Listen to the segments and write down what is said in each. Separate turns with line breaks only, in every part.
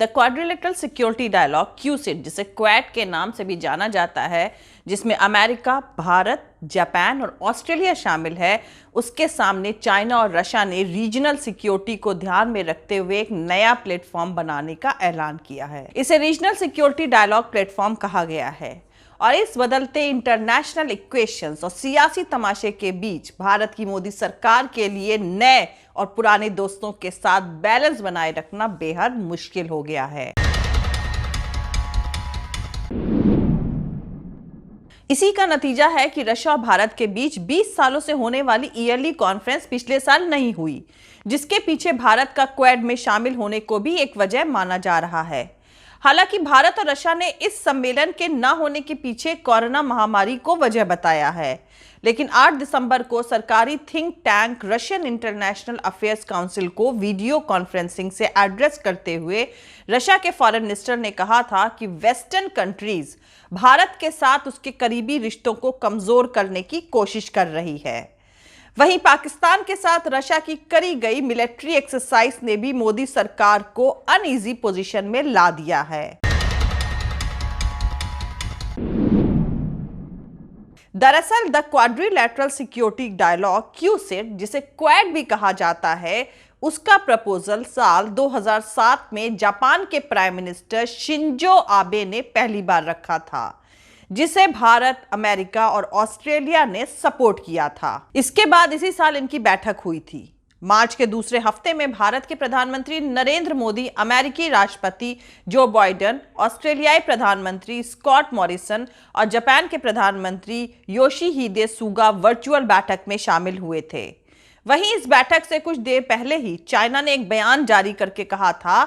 The quadrilateral security dialogue क्यूसिड, जिसे quad के नाम से भी जाना जाता है, जिसमें अमेरिका, भारत, जापान और ऑस्ट्रेलिया शामिल है, उसके सामने चाइना और रशिया ने रीजनल सिक्योरिटी को ध्यान में रखते हुए एक नया प्लेटफॉर्म बनाने का ऐलान किया है। इसे रीजनल सिक्योरिटी डायलॉग प्लेटफॉर्म कहा गया है और इस बदलते इंटरनेशनल इक्वेशंस और सियासी तमाशे के बीच भारत की मोदी सरकार के लिए नए और पुराने दोस्तों के साथ बैलेंस बनाए रखना बेहद मुश्किल हो गया है। इसी का नतीजा है कि रशिया और भारत के बीच 20 सालों से होने वाली ईयरली कॉन्फ्रेंस पिछले साल नहीं हुई, जिसके पीछे भारत का क्वाड में शामिल होने को भी एक वजह माना जा रहा है। हालांकि भारत और रशिया ने इस सम्मेलन के न होने के पीछे कोरोना महामारी को वजह बताया है, लेकिन 8 दिसंबर को सरकारी think tank Russian international affairs council को वीडियो कॉन्फ्रेंसिंग से एड्रेस करते हुए रशिया के फॉरेन मिनिस्टर ने कहा था कि वेस्टर्न कंट्रीज भारत के साथ उसके करीबी रिश्तों को कमजोर करने की कोशिश कर रही है। वहीं पाकिस्तान के साथ रशिया की करी गई मिलिट्री एक्सरसाइज ने भी मोदी सरकार को अनईजी पोजीशन में ला दिया है। दरअसल द क्वाड्रिलैटरल सिक्योरिटी डायलॉग क्यूसिड, जिसे क्वाड भी कहा जाता है, उसका प्रपोजल साल 2007 में जापान के प्राइम मिनिस्टर शिंजो आबे ने पहली बार रखा था, जिसे भारत, अमेरिका और ऑस्ट्रेलिया ने सपोर्ट किया था। इसके बाद इसी साल इनकी बैठक हुई थी। मार्च के दूसरे हफ्ते में भारत के प्रधानमंत्री नरेंद्र मोदी, अमेरिकी राष्ट्रपति जो बाइडेन, ऑस्ट्रेलियाई प्रधानमंत्री स्कॉट मॉरिसन और जापान के प्रधानमंत्री योशिहिदे सुगा वर्चुअल बैठक में शामिल हुए थे। वहीं इस बैठक से कुछ देर पहले ही चाइना ने एक बयान जारी करके कहा था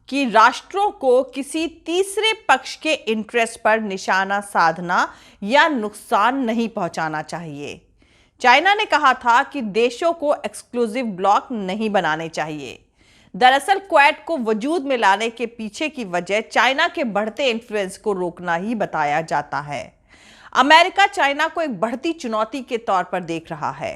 कि राष्ट्रों को किसी तीसरे पक्ष के इंटरेस्ट पर निशाना साधना या नुकसान नहीं पहुंचाना चाहिए। चाइना ने कहा था कि देशों को एक्सक्लूसिव ब्लॉक नहीं बनाने चाहिए। दरअसल क्वाड को वजूद में लाने के पीछे की वजह चाइना के बढ़ते इन्फ्लुएंस को रोकना ही बताया जाता है। अमेरिका चाइना को एक बढ़ती चुनौती के तौर पर देख रहा है।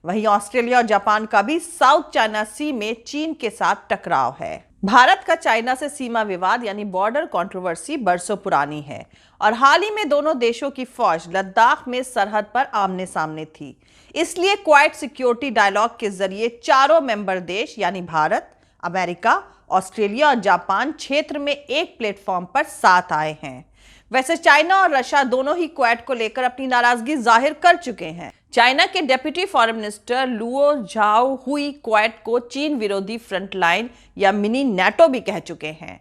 वहीं ऑस्ट्रेलिया और जापान का भी साउथ चाइना सी में चीन के साथ टकराव है। भारत का चाइना से सीमा विवाद यानी बॉर्डर कंट्रोवर्सी बरसों पुरानी है और हाल ही में दोनों देशों की फौज लद्दाख में सरहद पर आमने सामने थी। इसलिए क्वाड सिक्योरिटी डायलॉग के जरिए चारों मेंबर देश यानी भारत, अमेरिका, ऑस्ट्रेलिया और जापान क्षेत्र में एक प्लेटफॉर्म पर साथ आए हैं। वैसे चाइना और रशिया दोनों ही क्वाड को लेकर अपनी नाराजगी जाहिर कर चुके हैं। चाइना के deputy foreign minister Luo Zhao हुई क्वाड को चीन विरोधी फ्रंटलाइन या मिनी नेटो भी कह चुके हैं।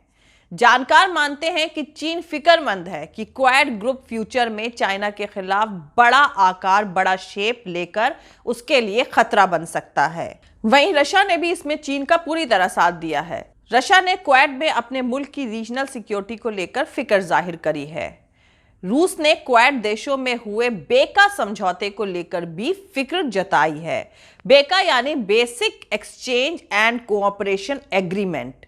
जानकार मानते हैं कि चीन फिक्रमंद है कि क्वाड ग्रुप फ्यूचर में चाइना के खिलाफ बड़ा आकार, बड़ा शेप लेकर उसके लिए खतरा बन सकता है। वहीं रशिया ने भी इसमें चीन का पूरी तरह साथ दिया है। रशिया ने क्वाड में अपने मुल्क की रीजनल सिक्योरिटी को लेकर फिक्र जाहिर करी है। रूस ने क्वाड देशों में हुए बेका समझौते को लेकर भी फिक्र जताई है। बेका यानी basic exchange and cooperation agreement.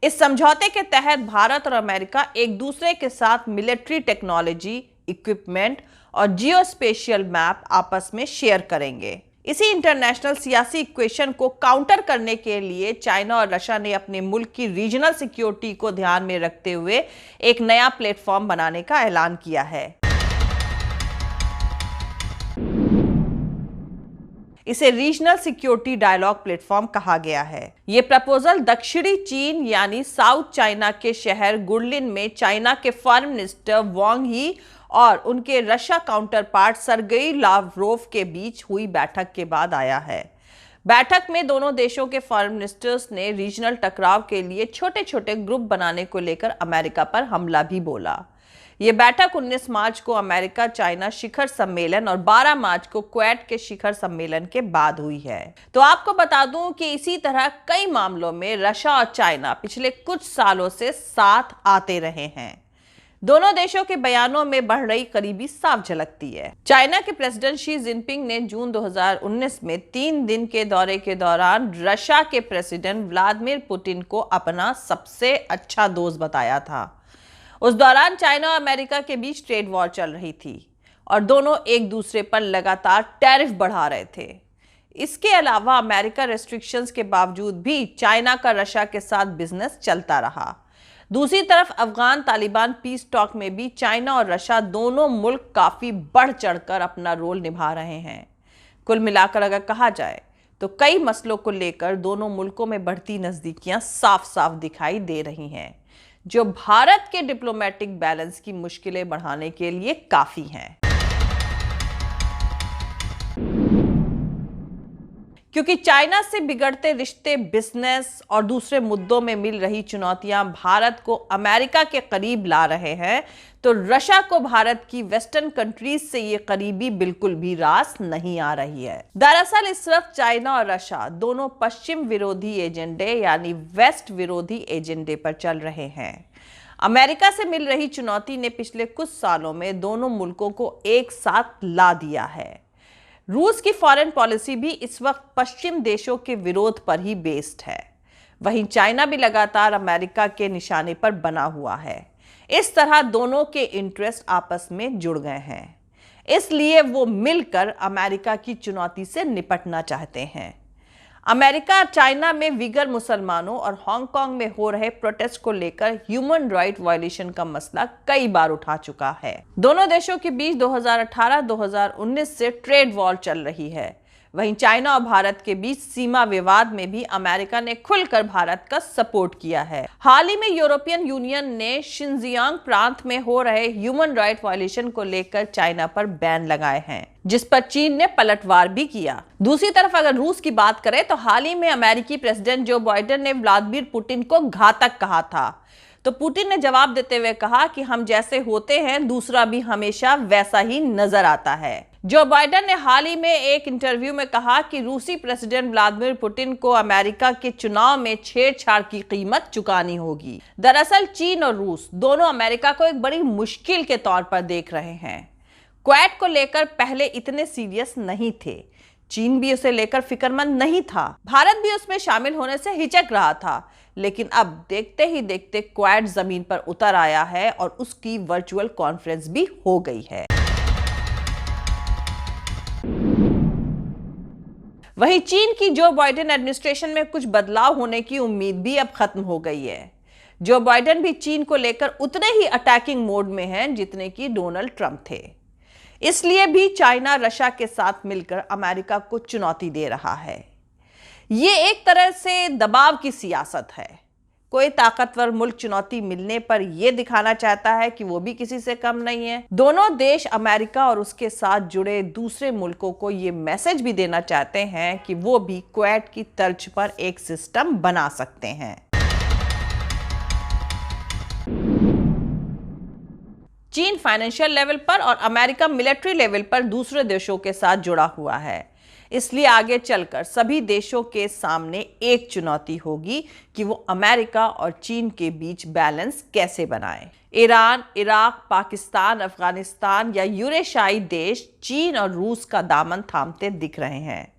इस समझौते के तहत भारत और अमेरिका एक दूसरे के साथ मिलिट्री टेक्नोलॉजी, इक्विपमेंट और जियोस्पेशियल मैप आपस में शेयर करेंगे। इसी इंटरनेशनल सियासी इक्वेशन को काउंटर करने के लिए चाइना और रशिया ने अपने मुल्क की रीजनल सिक्योरिटी को ध्यान में रखते हुए एक नया प्लेटफॉर्म बनाने का ऐलान किया है। इसे रीजनल सिक्योरिटी डायलॉग प्लेटफॉर्म कहा गया है। यह प्रपोजल दक्षिणी चीन यानी साउथ चाइना के शहर गुडलिन में चाइना के फॉरेन मिनिस्टर वांग ही और उनके Russia counterpart Sergei Lavrov के बीच हुई बैठक के बाद आया है। बैठक में दोनों देशों के फॉरेन मिनिस्टर्स ने रीजनल टकराव के लिए छोटे छोटे ग्रुप बनाने को लेकर अमेरिका पर हमला भी बोला। यह बैठक 19 मार्च को अमेरिका चाइना शिखर सम्मेलन और 12 मार्च को क्वाड के शिखर सम्मेलन के बाद हुई है। तो आपको बता दूं कि इसी तरह कई मामलों में रशिया और चाइना पिछले कुछ सालों से साथ आते रहे हैं। दोनों देशों के बयानों में बढ़ रही करीबी साफ झलकती है। चाइना के प्रेसिडेंट शी जिनपिंग ने जून 2019 में 3 दिन के दौरे के दौरान रशिया के प्रेसिडेंट व्लादिमीर पुतिन को अपना सबसे अच्छा दोस्त बताया था। उस दौरान चाइना और अमेरिका के बीच ट्रेड वॉर चल रही थी और दोनों एक दूसरे पर लगातार टैरिफ बढ़ा रहे थे। इसके अलावा अमेरिका रेस्ट्रिक्शंस के बावजूद भी चाइना का रशिया के साथ बिजनेस चलता रहा। दूसरी तरफ अफगान तालिबान पीस टॉक में भी चाइना और रशिया दोनों मुल्क काफी बढ़ चढ़कर अपना रोल निभा रहे हैं। कुल मिलाकर अगर कहा जाए तो कई मसलों को लेकर दोनों मुल्कों में बढ़ती नजदीकियां साफ साफ दिखाई दे रही हैं, जो भारत के डिप्लोमेटिक बैलेंस की मुश्किलें बढ़ाने के लिए काफी हैं। क्योंकि चाइना से बिगड़ते रिश्ते, बिजनेस और दूसरे मुद्दों में मिल रही चुनौतियां भारत को अमेरिका के करीब ला रहे हैं, तो रशिया को भारत की वेस्टर्न कंट्रीज से ये करीबी बिल्कुल भी रास नहीं आ रही है। दरअसल इस वक्त चाइना और रशिया दोनों पश्चिम विरोधी एजेंडे यानी वेस्ट विरोधी एजेंडे पर चल रहे हैं। अमेरिका से मिल रही चुनौती ने पिछले कुछ सालों में दोनों मुल्कों को एक साथ ला दिया है। रूस की फॉरेन पॉलिसी भी इस वक्त पश्चिम देशों के विरोध पर ही बेस्ड है। वहीं चाइना भी लगातार अमेरिका के निशाने पर बना हुआ है। इस तरह दोनों के इंटरेस्ट आपस में जुड़ गए हैं, इसलिए वो मिलकर अमेरिका की चुनौती से निपटना चाहते हैं। अमेरिका चाइना में विगर मुसलमानों और हांगकांग में हो रहे प्रोटेस्ट को लेकर ह्यूमन राइट वायलेशन का मसला कई बार उठा चुका है। दोनों देशों के बीच 2018-2019 से ट्रेड वॉर चल रही है। वहीं चाइना और भारत के बीच सीमा विवाद में भी अमेरिका ने खुलकर भारत का सपोर्ट किया है। हाल ही में यूरोपियन यूनियन ने शिनजियांग प्रांत में हो रहे ह्यूमन राइट वायलेशन को लेकर चाइना पर बैन लगाए हैं, जिस पर चीन ने पलटवार भी किया। दूसरी तरफ अगर रूस की बात करें तो हाल ही में अमेरिकी प्रेसिडेंट जो बाइडेन ने व्लादिमीर पुतिन को घातक कहा था, तो पुतिन ने जवाब देते हुए कहा कि हम जैसे होते हैं दूसरा भी हमेशा वैसा ही नजर आता है। जो बाइडेन ने हाल ही में एक इंटरव्यू में कहा कि रूसी प्रेसिडेंट व्लादिमीर पुतिन को अमेरिका के चुनाव में छेड़छाड़ की कीमत चुकानी होगी। दरअसल चीन और रूस दोनों अमेरिका को एक बड़ी मुश्किल के तौर पर देख रहे हैं। क्वेड को लेकर पहले इतने सीरियस नहीं थे, चीन भी उसे लेकर फिक्रमंद नहीं था, भारत भी उसमें शामिल होने से हिचक रहा था, लेकिन अब देखते ही देखते क्वेड जमीन पर उतर आया है और उसकी वर्चुअल कॉन्फ्रेंस भी हो गई है। वहीं चीन की जो बाइडेन एडमिनिस्ट्रेशन में कुछ बदलाव होने की उम्मीद भी अब खत्म हो गई है। जो बाइडेन भी चीन को लेकर उतने ही अटैकिंग मोड में हैं जितने कि डोनाल्ड ट्रंप थे। इसलिए भी चाइना रशिया के साथ मिलकर अमेरिका को चुनौती दे रहा है। ये एक तरह से दबाव की सियासत है। कोई ताकतवर मुल्क चुनौती मिलने पर यह दिखाना चाहता है कि वो भी किसी से कम नहीं है। दोनों देश अमेरिका और उसके साथ जुड़े दूसरे मुल्कों को ये मैसेज भी देना चाहते हैं कि वो भी क्वेड की तर्ज पर एक सिस्टम बना सकते हैं। चीन फाइनेंशियल लेवल पर और अमेरिका मिलिट्री लेवल पर दूसरे देशों के साथ जुड़ा हुआ है। इसलिए आगे चलकर सभी देशों के सामने एक चुनौती होगी कि वो अमेरिका और चीन के बीच बैलेंस कैसे बनाएं। ईरान, इराक, पाकिस्तान, अफगानिस्तान या यूरेशियाई देश चीन और रूस का दामन थामते दिख रहे हैं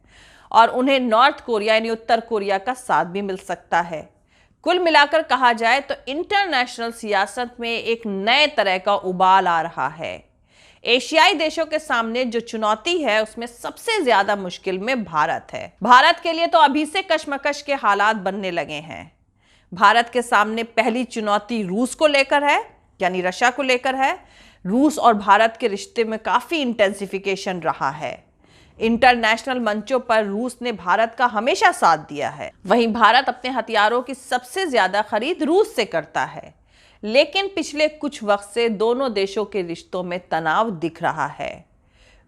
और उन्हें नॉर्थ कोरिया यानी उत्तर कोरिया का साथ भी मिल सकता है। कुल मिलाकर कहा जाए तो इंटरनेशनल सियासत में एक नए तरह का उबाल आ रहा है। एशियाई देशों के सामने जो चुनौती है उसमें सबसे ज्यादा मुश्किल में भारत है। भारत के लिए तो अभी से कशमकश के हालात बनने लगे हैं। भारत के सामने पहली चुनौती रूस को लेकर है, यानी रशिया को लेकर है। रूस और भारत के रिश्ते में काफी इंटेंसिफिकेशन रहा है। इंटरनेशनल मंचों पर रूस ने भारत का हमेशा साथ दिया है। वहीं भारत अपने हथियारों की सबसे ज्यादा खरीद रूस से करता है। लेकिन पिछले कुछ वक्त से दोनों देशों के रिश्तों में तनाव दिख रहा है।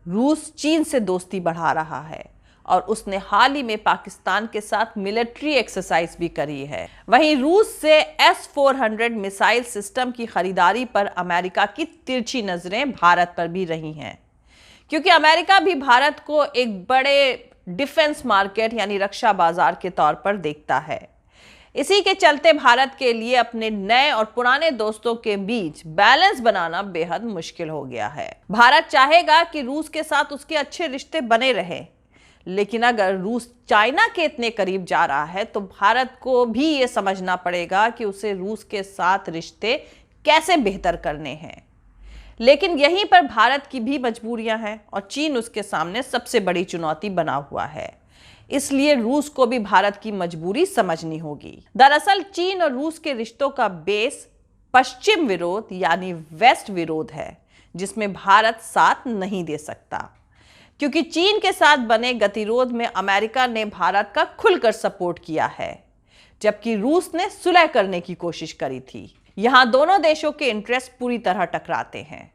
रूस चीन से दोस्ती बढ़ा रहा है और उसने हाल ही में पाकिस्तान के साथ मिलिट्री एक्सरसाइज भी करी है। वहीं रूस से S-400 मिसाइल सिस्टम की खरीदारी पर अमेरिका की तिरछी नजरें भारत पर भी रही हैं, क्योंकि अमेरिका भी भारत को एक बड़े डिफेंस मार्केट यानी रक्षा बाजार के तौर पर देखता है। इसी के चलते भारत के लिए अपने नए और पुराने दोस्तों के बीच बैलेंस बनाना बेहद मुश्किल हो गया है। भारत चाहेगा कि रूस के साथ उसके अच्छे रिश्ते बने रहे, लेकिन अगर रूस चाइना के इतने करीब जा रहा है तो भारत को भी ये समझना पड़ेगा कि उसे रूस के साथ रिश्ते कैसे बेहतर करने हैं। लेकिन यहीं पर भारत की भी मजबूरियां हैं और चीन उसके सामने सबसे बड़ी चुनौती बना हुआ है। इसलिए रूस को भी भारत की मजबूरी समझनी होगी। दरअसल चीन और रूस के रिश्तों का बेस पश्चिम विरोध यानी वेस्ट विरोध है, जिसमें भारत साथ नहीं दे सकता, क्योंकि चीन के साथ बने गतिरोध में अमेरिका ने भारत का खुलकर सपोर्ट किया है, जबकि रूस ने सुलह करने की कोशिश करी थी। यहां दोनों देशों के इंटरेस्ट पूरी तरह टकराते हैं।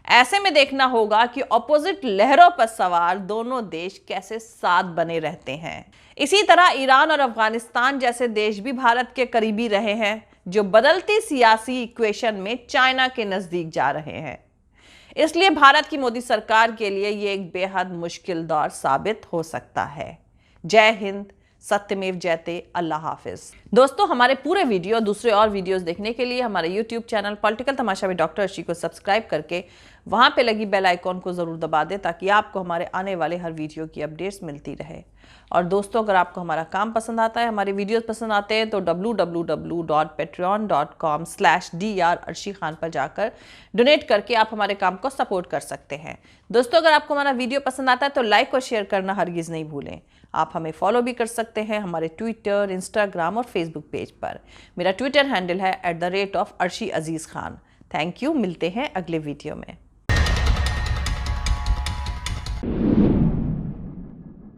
ऐसे में देखना होगा कि ऑपोजिट लहरों पर सवार दोनों देश कैसे साथ बने रहते हैं। इसी तरह ईरान और अफगानिस्तान जैसे देश भी भारत के करीबी रहे हैं, जो बदलती सियासी इक्वेशन में चाइना के नजदीक जा रहे हैं। इसलिए भारत की मोदी सरकार के लिए ये एक बेहद मुश्किल दौर साबित हो सकता है। जय हिंद, सत्यमेव जयते, अल्लाह हाफिज। दोस्तों, हमारे पूरे वीडियो, दूसरे और वीडियोस देखने के लिए हमारे YouTube चैनल पॉलिटिकल तमाशा में डॉक्टर अर्शी को सब्सक्राइब करके वहां पे लगी बेल आइकॉन को जरूर दबा दें, ताकि आपको हमारे आने वाले हर वीडियो की अपडेट्स मिलती रहे। और दोस्तों, अगर आपको हमारा काम पसंद आता है, हमारे वीडियोस पसंद आते हैं, तो www.patreon.com/dr अर्शी खान पर जाकर डोनेट करके आप हमारे काम को सपोर्ट कर सकते हैं। दोस्तों, अगर आपको हमारा वीडियो पसंद आता है तो लाइक और शेयर करना हरगिज नहीं भूलें। आप हमें फॉलो भी कर सकते हैं हमारे ट्विटर, इंस्टाग्राम और फेसबुक पेज पर। मेरा ट्विटर हैंडल है @ArshiAzizKhan। Thank you. मिलते हैं अगले वीडियो में।